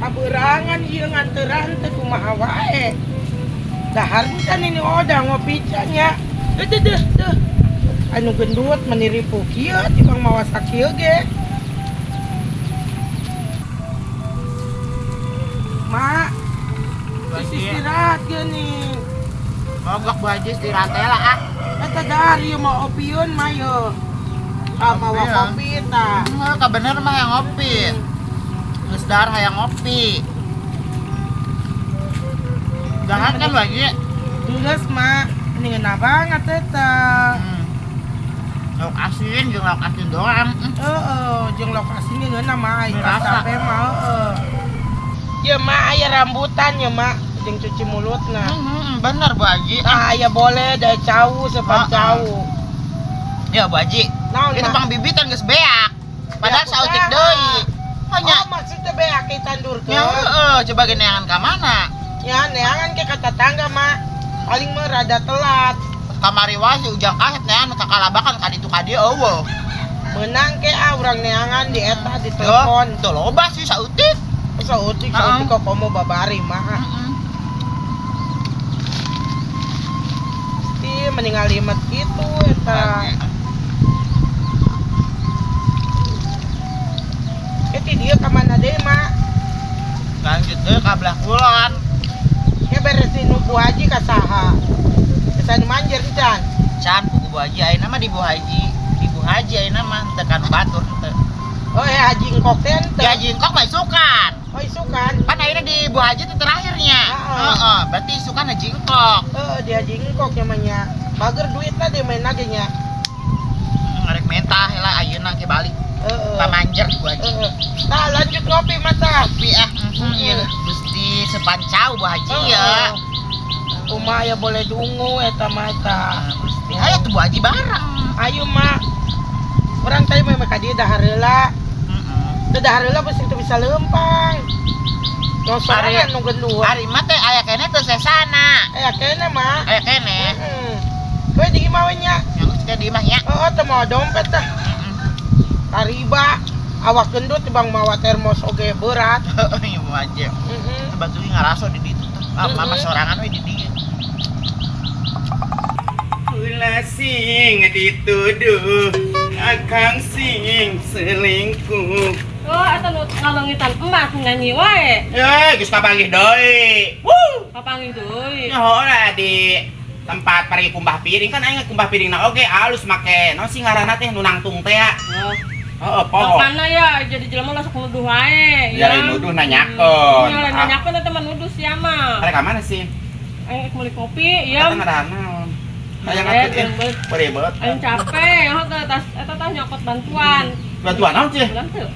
Kaberangan ieu nganteran teh kumaha wae. Dahar kan ini oda ngopi nya. Deh. Anu gendut meniripu kieu tibang mawa sakieu ge. Mak, istirahat geuning. Mogok Bu Haji istirahat teh lah ah. Eta dari mau opieun mah yeuh. Mawa kopi tah. Ka bener mah yang ngopi. Geus dar hayang ngopi. Jangan kan lagi. Geus mak, ini ngena banget eta. Lauk asin jeung lauk asin doang. Jeung lokasinya ngeuna mah aing Rasa. kasape mah Ya mak aya rambutan ya mak jeung cuci mulutna. Bener Bu Haji. Aya boleh da cau sepan cau. Ya Bu Haji. Naon Itu mah? Bang Bibit kan geus beak. Padahal sautik deui. Hanya Oh maksudnya beak ditandurkeun. ya coba geneangan ka mana? Ya neangan ke kata tangga mak. Paling mah rada telat. Kamari wae si ujang kahet neangan ka kalabakan ka ditu ka dieu eueuh. Menang ke urang neangan di eta di telepon. Teu loba sih sautik. Sautik kok komo babari mah. Ti meninggal limet gitu eta. Ti dia ka mana deui mak? Lanjut deui ka belah kulon. Ya beresin Bu Haji ka saha? Kesan manjer can. Can ku Bu Haji ayeuna mah di Bu Haji. Di Bu Haji ayeuna mah tekan batur teu. Oh ya Haji Engkok teh Di Haji Engkok mah isukan. Oh isukan. Kan ayeuna di Bu Haji itu terakhirnya. Heeh. Berarti isukan Haji Engkok. Di Haji Engkok namanya. Bager duitna dia main lagi nya. Ngarek mentah heula ayeuna ke balik. Pamanjer Bu Haji. Nah lanjut ngopi mata. Tapi ieu Gusti sepancau Bu Haji ya. Kumaha ya boleh dungu eta mah eta. Gusti aya tuh Bu Haji bareng. Ayo mak. Orang tadi mah ka dieu dahar heula. Teu dahar heula pasti teu bisa leumpang. Sosorangan nu gendut. Ari mah teh aya keneh teu sesana. Aya kene mah. Aya keneh. Kowe di imah we nya. Yang teh di imah nya. Teu mau dompet tah. Tariba awak gendut tibang mawa termos oge berat. Iya Bu Haji. Batunya ngaraso di ditu tuh. Mama sorangan we di dieu. Ulah sing dituduh akang sing selingkuh. Oh, eta nu ngalungitan emas nyanyi wae. Ya, geus kapanggih deui. Kapanggih deui. Nyaho lah di tempat pergi kumbah piring kan aing kumbah piringna oge alus make naon sih ngaranna teh nu nangtung teh ya. Heeh, poho. Makana ya jadi jelema langsung nuduh wae. Jadi nuduh nanyakeun. Ya, nanyakeun eta mah nuduh sia mah. Mereka mana sih? Aing meuli kopi, ya. Kata ngaranna. Aya Beut, ngatur beut. Aing capek, eta tah nyokot bantuan. Bantuan naon sih? Menang teu?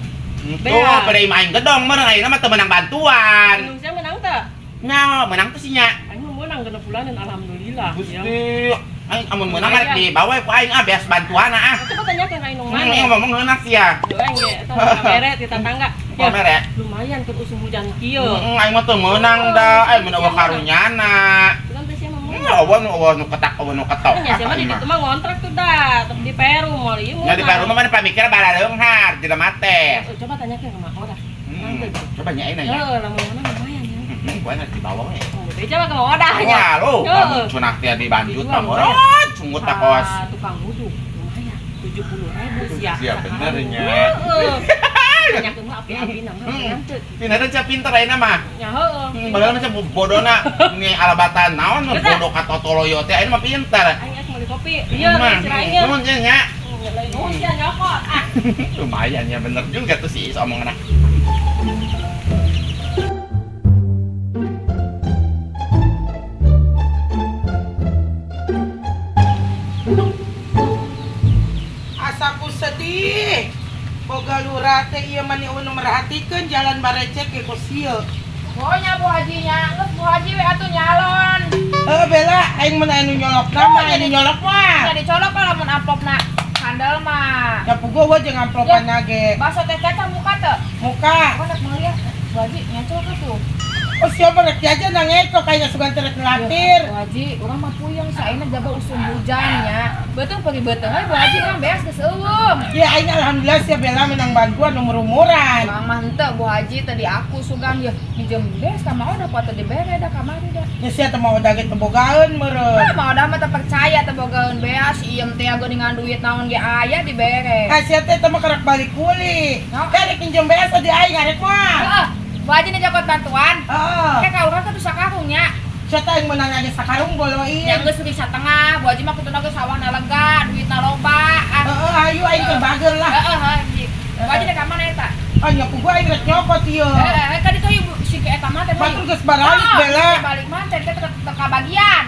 Tuh, pada imah aing gedong meureun ayeuna mah teu meunang bantuan. Anu sia menang teu? Nya, menang teh nya. Aing mah meunang genep bulan dan alhamdulillah. Gusti, aing amun meunang rek dibawa ku aing beas bantuan Coba tanyakeun ka Inung Ini mana? ngomong ngeunak sih ya. Yo aing ge eta kamere di tetangga. Oh, mere. Lumayan keur usum hujan kieu. Aing mah teu meunang da, aing mun eueuh karunyana. Bukan teh sia mah Eueuh nu ketak, eueuh nu ketok. nya sia mah di ditu mah ngontrak tuh dah, di Peru moal ieu. Nya di Peru mah mana pamikir baraleunghar, jelema teh. Coba tanyakeun ka Mak Odah. Coba nyain aya. Heuh, lamun mana lumayan ya. Gua nanti dibawa we. Deui coba ka Mak Odah nya. Wah, lu kamu cunak teh dibanjut mah meureun, sungut tak kos. Tukang wudhu lumayan 70.000 sia. Siap bener nya. Heeh. Tanyakeun mah api-api nama teu. Pindahan sia pinter ayeuna mah. Nya heueuh. Padahal macam bodona nge alabatan naon bodoh ka totoloyo teh ayeuna mah pinter. Aing es meuli kopi. Ieu siraingnya. Nuhun nya. Nuhun sia nyokot. Lumayan ya bener juga tuh si Is omonganna. Asaku sedih. Boga lurah teh ieu mah nu merhatikeun jalan barecek ge ku sieu. Pokoknya Bu Haji nya, geus Bu Haji we atuh nyalon. Bela aing mun anu nyolok mah, anu nyolok mah. Jadi colok kalau lamun amplopna handal mah. Ya puguh we jeung amplopanna ge. Bakso teh kacang muka teu? Muka. Mana mau lihat? Bu Haji nyacol tuh. Oh siapa rek jajan nang eko kayaknya sugan terek ngelatih. Bu Haji, orang mah puyeng saena jaga usum hujannya. Betul pergi betul Bu Haji orang beas geus eueum. Ya aing alhamdulillah siap bela menang bantuan umur-umuran. Orang mah henteu Bu Haji tadi aku sugan ya minjem beas ka mau da foto dibere da kamari da. Ya sia teh mau dage tebogaeun meureun. Mau da mah teu percaya teu bogaeun beas iem teh geuningan duit naon ge aya dibere. Ah sia teh mah karek balik kuli. No. Karek pinjem beas di aing arek mah. Heeh. Bu Haji nih jagot bantuan. Heeh. Kayak ka urang teh sakarunya. Sia teh aing meunang aja sakarung bolo Yang ieu. geus bisa tengah, Bu Haji mah kutuna geus sawahna lega, duitna loba. Heeh, ayo aing teh bagel lah. Heeh, Bu Haji nih ka mana eta? Ah nya ku gua aing rek nyokot ieu. Kan itu ibu si ke eta mah teh. Batur geus baralik bela. Balik mah teh kita teka bagian.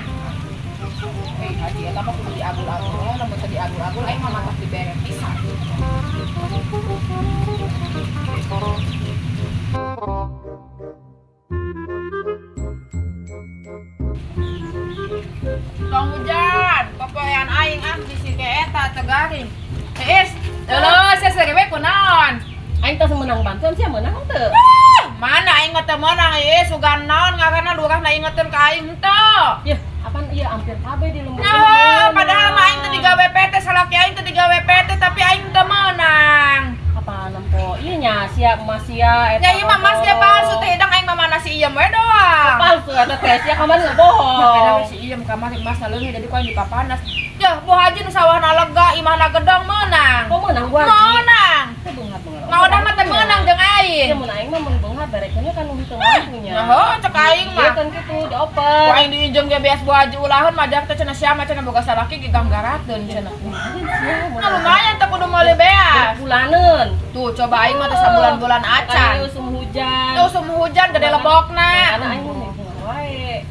Haji eta mah kudu diagul-agul, lamun teu diagul-agul aing mah mantap dibere pisan. Kang hujan, kepoean aing di si ke eta teu garing. Is, terus saya serewe kunaon? Aing teh menang bantuan sia menang teu. Mana aing teh meunang ieu sugan naon ngaranna lurah na ingeteun ka aing teu. Yah, apaan ieu hampir kabeh di lembur. Nah, padahal mah aing teh digawe PT salaki aing teh digawe PT tapi aing teu meunang. Apaan empo? Ieu nya sia emas sia eta. Ya ieu mah mas ge palsu teh hidang aing mah mana si iem we doang. palsu eta teh sia kamari Beda bohong. we si iem kamari mas leungit jadi ku aing dipapanas. Yah, Bu Haji nu sawahna lega, imahna gedong meunang. Kok menang gua? Meunang. Teu beungat-beungat. Ngaudah mah teh meunang jeung aing. Ya mun aing mah mun beungat berekeunnya kan nu teu mampunya. Nah, cek aing Ieu mah. kan kitu Ku dioper. aing diinjem ge beas Bu Haji ulahun majak teh cenah sia mah cenah boga salaki ge ganggarateun cenah. Nah, lumayan teh kudu meuli beas. Bulaneun. Tuh, coba aing mah teh sabulan-bulan acan. Kan usum hujan. Tuh, sum hujan gede lebokna. Karena aing mah beungat wae.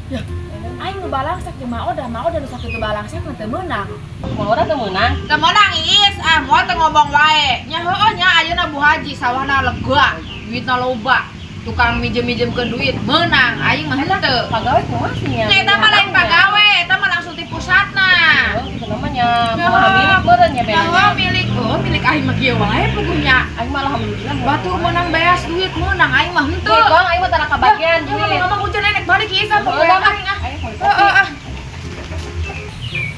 Aing nu balangsak jeung Maoda nu sakitu balangsak mah teu meunang. Mau ora teu meunang. Teu meunang Iis, moal teh ngomong wae. Nya heueuh nya ayeuna Bu Haji sawahna lega, duitna loba. Tukang minjem-minjemkeun duit meunang, aing mah henteu. Pagawe kumaha sih nya? Nya eta mah lain pagawe, eta mah langsung ti pusatna. Itu namanya maha milik meureun nya Ya beana. milik aing mah kieu wae pugunya. Aing mah alhamdulillah Batur meunang beas duit meunang aing mah henteu. Tuh, Bang, aing mah tara kabagian duit. Ngomong hujan enek balik ieu sama Heeh, Bang. aing ah. Aing mau Heeh.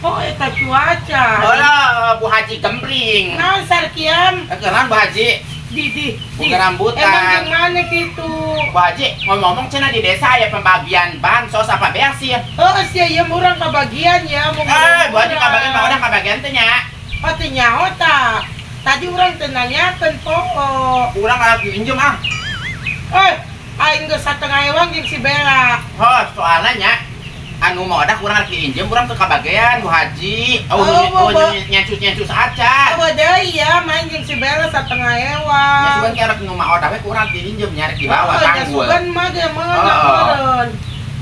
Oh eta cuaca. Hola Bu Haji Gempring. Naon sarkiam? Kekeran Bu Haji. Di. Bukan rambutan. Emang gimana gitu? Bu Haji, ngomong-ngomong cenah di desa ya pembagian bansos apa beas ya? Oh sia ieu urang kabagian ya. Bu Haji kabagian mah udah kabagian teh nya. Oh teh nyaho ta. Tadi urang teh nanyakeun pokok. Urang lagi pinjem ah. Aing geus satengah ewang jeung si Bella. Oh, soalnya nya anu mau ada kurang lagi pinjem urang teu kabagian Bu Haji. Nyencus aja. Oh deui ya main jeung si Bella satengah Ya ewang. sugan kira nu mau ada we kurang pinjem nyari di bawah Ya tanggul. sugan mah ge meunang Oh. meureun.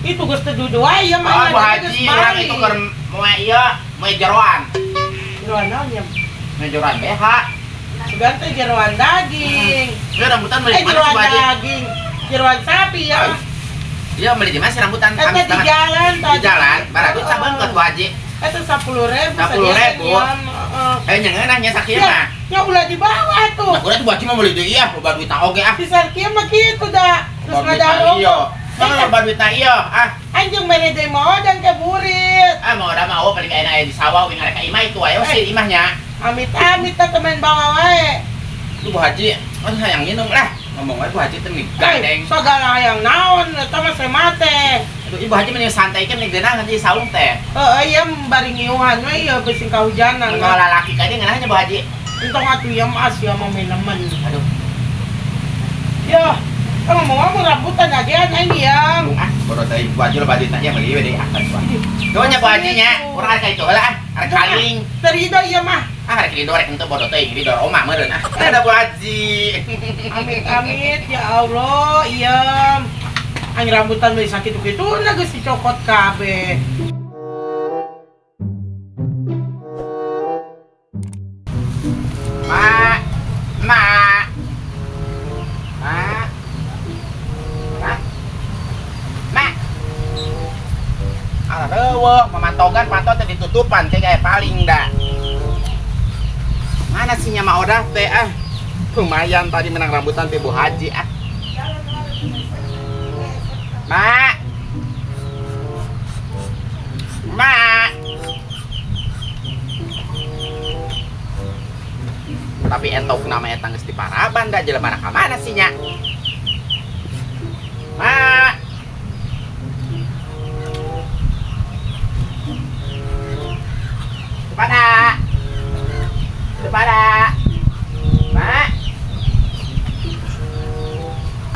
Itu geus teu dudu aya Oh, mah. Bu Haji, urang itu keur moe ieu, moe jeroan. Jeroan naon ya? Moe jeroan BH. Sugan teh jeroan daging. Ieu rambutan beli di mana Jeroan Bu Haji? daging. Jeroan sapi ya. Iya beli di mana sih rambutan? Eta di jalan Di tadi. jalan, baradit sabeun ke Bu Haji. Eta 10.000. 10.000. Nyengeunah nya sakieu mah. Ya ulah dibawa tuh. Nah, urang Bu Haji mah meuli deui ah, loba duit oge ah. Di sarkieu mah kitu da. Terus Loba duit ngadaro. iya. Mah loba duit ieu ah. Anjing mere deui mau dan ke burit. Ah mau ada mau paling enak aya di sawah we ngareka imah itu aya sih imahnya. Amit-amit teh temen bawa wae. Tuh Bu Haji, hayang nginum lah. Ngomong wae Bu Haji teh gandeng. Sagala hayang naon eta mah semate. Aduh Ibu Haji mending santai kan nih geunah nanti saung teh. Ieu bari ngiuhan we ieu beusi kahujanan. Kalau lalaki kayaknya ngeunahnya Bu Haji. Entong atuh ieu mah sia mah minemen. Aduh, Ya, ngomong-ngomong rambutan aja ini yang. ah bodoh teh Bu Haji lo badi tanya bagi we deui akan Bu. Doanya Bu Haji nya, urang arek itu heula ah, arek kaling. Terido ieu mah. Ah arek lido rek henteu bodoh teh, lido oma meureun ah. Ada Bu Haji. Amit-amit ya Allah, iya. Ang rambutan we sakitu-kitu na geus dicokot kabeh. Mak. Mak. Mak. Mak. Mak. Aduh, memantogan pantot teh ditutupan teh kayak paling dah. Mana sih nya mah odah teh ah. Lumayan tadi menang rambutan teh Bu Haji ah. Ma. mantok nama eta geus di paraban da jelema ka mana sih nya? Ma. Pada. Ma.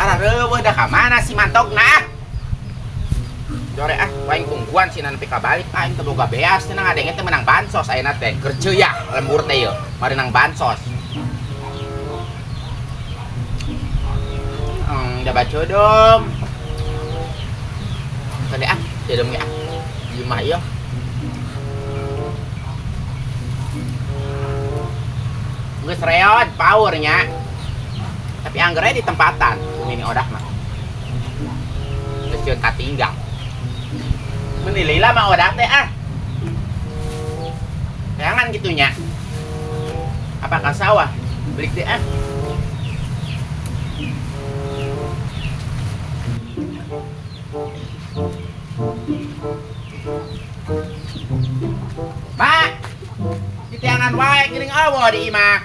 Ara reueuh da ka mana si mantokna? Jore waing tungguan si nepi ka balik aing teu boga beas cenah ngadenge teh menang bansos ayeuna teh kerja ya lembur teh yeuh marenang bansos. Udah baca dong. Tadi cedem ya. Di mah ieu. Geus reot powernya. Tapi anggernya di tempatan, ini odah mah. Geus jeung katinggal. Menilai lama odah teh jangan gitunya. Apakah sawah? Beli teh Pak, di tiangan wae geuning awo di imah.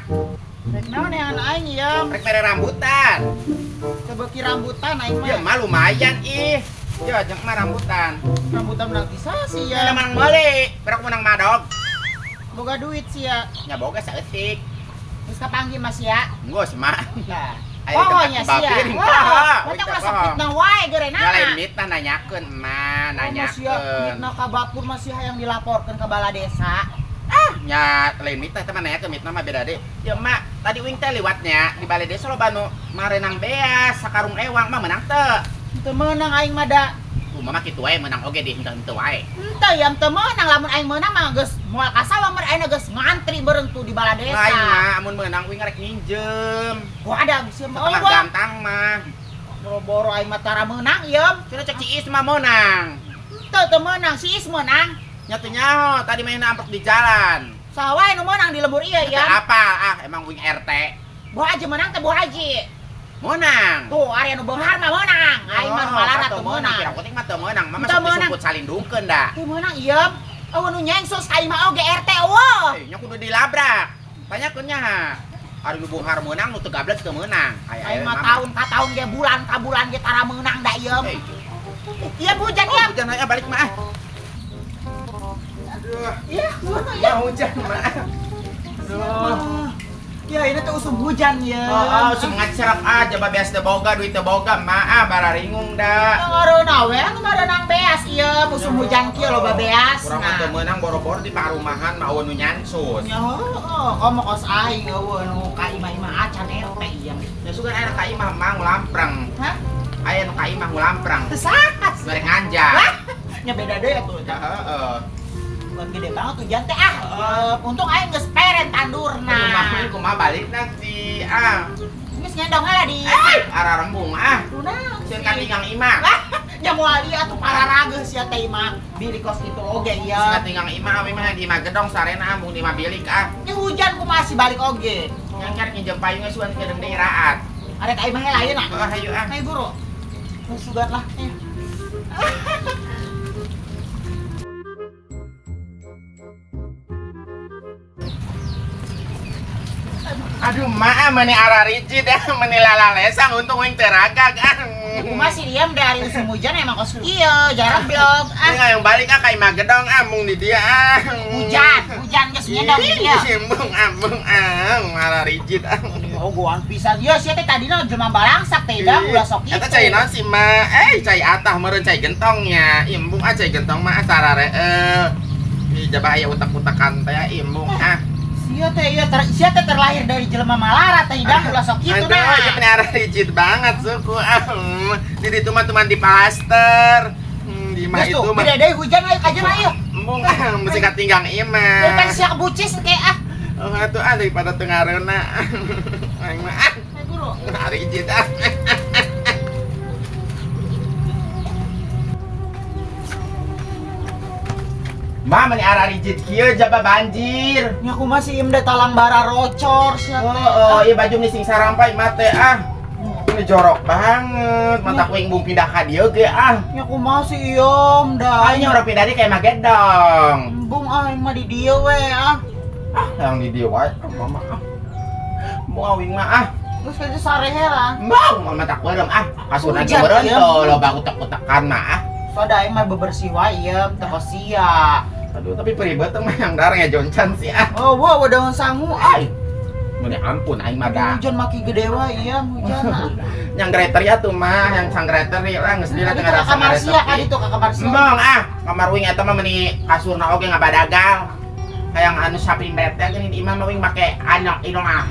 Rek naon yang aing ya? Rek mere rambutan. Sebeki rambutan aing Ya mah. mah lumayan ih. Ya jeung mah rambutan. Rambutan menang bisa sih Ya ya. menang meuli, berak menang madog. Boga duit sih ya. Nya boga saeutik. Geus kapanggih Mas ya. Geus mah. Nah. Aya Pokoknya tempat sih ya. bapiring. Wah, Poho, kita poho. masa fitnah wae geurena. Ya lain mitna nanyakeun mah, nanyakeun. Fitnah ka bapur masih hayang dilaporkeun ke bala desa. Nya lain mitna teh mah nanyakeun mitna mah beda deui. Ya mak, tadi uing teh liwatnya di balai desa loba nu marenang beas sakarung ewang mah menang teu. Teu meunang aing mah da. Mama kitu wae menang oge di henteu wae. Henteu ya teu meunang lamun aing meunang mah geus moal ka sawah mah aing geus ngantri beureung tuh di bala desa. Lain mah amun meunang uing rek minjem. Wah ada geus mah Setengah gantang mah. boro-boro aing mah tara meunang ieu. Cenah cek si Is mah meunang. Teu meunang si Is meunang. Nya teu nyaho tadi main amprok di jalan. Saha wae nu meunang di lembur ieu Teu ya. apa emang uing RT. Bu Haji meunang teh Bu Haji. Meunang. Tuh ari anu beunghar mah meunang. Aing mah malarat teu meunang. Kira kuting mah teu meunang. Mama Teu sok meunang. disebut salindungkeun da. Teu meunang ieu. Eueuh nu nyengsos ka imah oge RT eueuh. Nya kudu dilabrak. Tanyakeun nya ha. Ari nu beunghar meunang nu teu gablek teu meunang. Aing mah tahun ka tahun ge bulan ka bulan ge tara meunang da ieu. Ieu hujan ieu. Hujan aya balik mah. Aduh. Iya, iya. Hujan mah. Aduh. Ya ini tuh usum hujan ya. Oh, semangat serap aja babeas teu boga duit teu boga maaf bararingung da. Ngareuna we anu marenang beas ieu musim hujan kieu loba beas. Urang mah teu meunang boro-boro di parumahan mah eueuh nu nyansus. Ya heuh, komo kos aing eueuh nu ka imah-imah acan RT ieu. Ya sugan aya ka imah mah ngulamprang. Hah? Aya nu ka imah ngulamprang. Saha? Goreng anjak. Nya beda deui atuh. Ya heeh. Bukan gede banget hujan teh untung aing geus peren tandurna. Kumaha balik nanti Geus ngendong heula di. Ara rembung Tuna. Sieun katingang imah. Nya moal ieu atuh pararageus sia teh imah. Bili kos itu oge Sieun ieu. katingang imah we mah di imah gedong sarena ambung di imah bilik Nya hujan ku masih balik oge. Nyangkar nginjem payung geus suan kedeung deui raat. Ada ka imah heula ieu na. Hayu Hai guru. Nu sugan lah. Aduh mak meni ara rigid meni lalalesang untung uing teu ragag Aku masih diam dari musim hujan emang kos ieu jarang blog. yang balik ka imah gedong ambung di dia Hujan geus nyendong di dia. simbung ambung ara rigid Oh goan pisan. Ieu sia teh tadina jelema balangsak teh da ulah sok kitu. Eta cai naon sih mah cai atah meureun cai gentongnya imbung cai gentong mah sarare jabah aya utak-utakan teh imbung Sia teh terlahir dari jelema malarat teh da ulah sok kitu Aduh, nah. ya penara rigid banget suku di ditu mah cuman diplaster di mah Geus itu tuh mah beda deui hujan aya kajeuna ieu. embung mesti katinggang imah Kan sia bucis teh oh atuh daripada teu ngareuna aing mah Hai guru. rigid Mah meni ara rigid kieu jaba banjir. Nya aku masih im da talang bara rocor sia teh. Oh, ieu baju mending sing sarampai mah teh Ini jorok banget. Mata kuing bung pindah ka dieu ge Nya aku masih iom da. Nya orang pindah di kayak mah gedong. Bung aing mah di dieu we Yang di dieu wae mama. Embung awing mah ah. Geus aja sare heran. Embung mau matak berem ah. Kasurna ge Hujan, beureun ieu. tuh loba utek-utekan mah ah. Soda aing mah bebersih wae ieu teu sia. Aduh tapi peribet mah yang darah ngejoncan sih ah. Oh, wow, udah sangu ay. Mun ampun aing mah dah. Hujan maki gede wae ieu hujan. Yang greter ya tuh mah, yang sang greter nih lah geus dina tengah rasa kamar sia ka ditu ka kamar sia. Embung ah, kamar wing eta mah meuni kasurna oge ngabadagal. Hayang anu sapi bete geuning di imah mah wing make anak inong ah.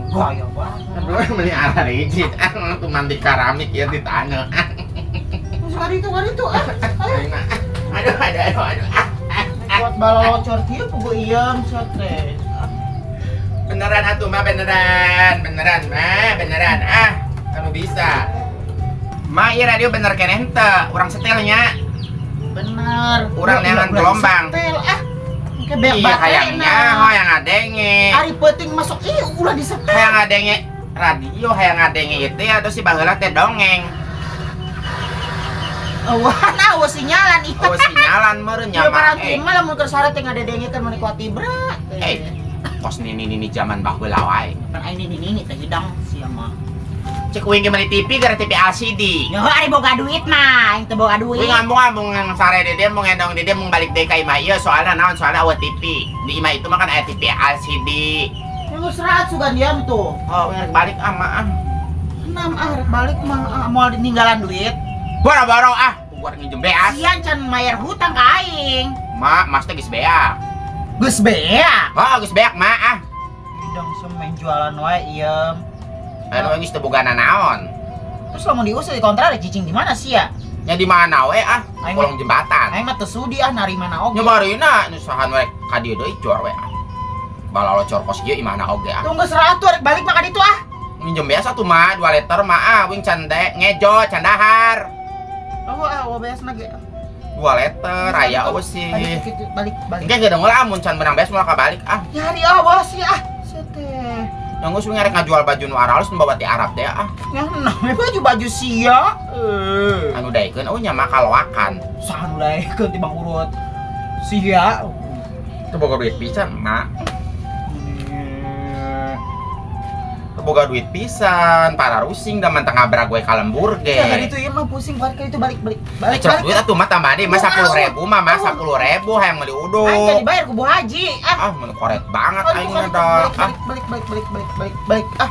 Gaya banget. Aduh meuni arah rigid ah tuh mandi keramik ya di tanah. Terus kali itu ah. Aduh. Ah. Buat balocor kieu pugu ieum sate. Beneran atuh mah beneran ah. Anu bisa. Ma ieu radio bener keneh henteu, urang setelnya. Bener. Urang neangan gelombang. Setel ah. Ke beak Iya hayangnya, hayang ngadenge. Ari peuting masuk ieu ulah disetel. Hayang ngadenge radio, hayang ngadenge itu ya terus si baheula teh dongeng. Wah, nah sinyalan ieu. Oh sinyalan meureun Ya nya barang mah. timah lamun keur sare teh ngadedenge teh menikmati berat. Kos nini zaman baheula wae. Kan aing nini teh hidang sia mah. Cek wing ge meuli TV gara TV LCD. Yo ari boga duit mah, aing teu boga duit. Wing ngambung yang sare dede mau ngendong dede mau balik deui ka imah ieu soalna naon soalna eueuh TV. Di imah itu mah kan aya TV LCD. Geus raat sugan diam tuh. Oh, rek balik ah. Enam rek balik mah moal ninggalan duit. Boro-boro ah, gua nginjem beas. Sian can mayar hutang ka aing. Ma, mas teh geus beak. Geus beak. Oh, geus beak ma ah. Hidang semen jualan wae ieum. Anu geus teu bogana naon. Terus lamun diusir di kontra ada cicing di mana sih ya? Nya di mana we ah? Aing Kolong jembatan. Aing mah teu sudi ah narima na oge. Nyobarina nyusahan we ka dieu deui cor we. Balalo cor kos ieu imahna oge ah. Tunggu 100 rek balik mah ka ditu ah. Minjem biasa tuh mah 2 liter mah ah wing cande ngejo candahar. Oh beasna ge. 2 liter aya eueuh sih. Balik. Engke gedeung lah mun can menang beas moal kabalik ah. Nyari bos ya. Sete. Yang geus ngarek ngajual baju nu aralus nu bawa ti Arab teh ah. Ya namanya baju sia. Anu daekeun eueuh nya mah kaloakan. Sahan udah ke timbang urut sia. Teu boga duit pisan mak. Teu boga duit pisan, para rusing da mentang ngabrak we ka lembur ge. Ya itu ya mah pusing buat itu balik. Cek duit atuh mah tambah deui mah 10.000 mah 10.000 hayang meuli Aing uduk. dibayar ku Bu Haji. Ah mun koret banget aing mah da. Balik. Ah.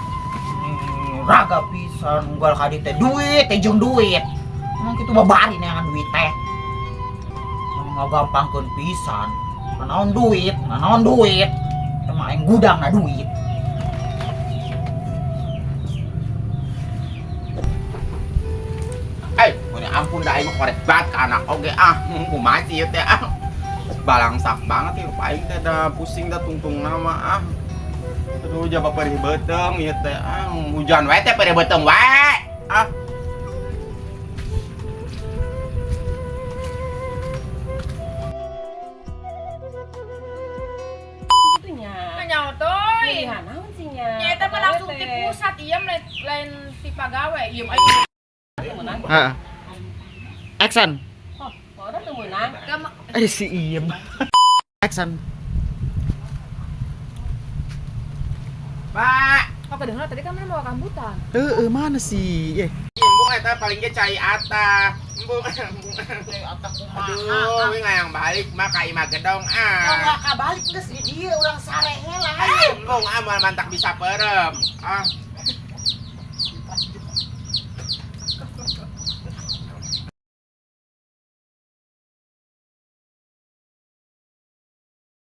Raga pisan unggal ka dieu teh duit, teh jeung duit. Emang kitu babari neangan duit teh. Ngagampangkeun pisan. Naon duit. Emang aing gudangna duit. Mun ampun da aing koret banget ka anak oge ah. Kumaha sih ieu teh ah. Balangsak banget ieu aing teh da pusing da tungtungna mah ah. Aduh jaba perih beuteng ieu teh ah. Hujan wae teh perih beuteng wae. Ah. Itunya. Nyawa toy. Pilihan naon sih nya? Ya eta mah langsung di pusat iem lain ti pagawe. Iem aja. Menang. Heeh. Action. Oh, orang tuh menang. Si Iem. Action. Pak, Oh kedengeran tadi kan mana bawa rambutan. Mana sih? embung eta paling ge cai ata. Embung. Aduh, we ngayang balik mah ka imah gedong ah. Enggak kabalik geus di dieu urang sare heula. Embung ah moal mantak bisa perem. Ah.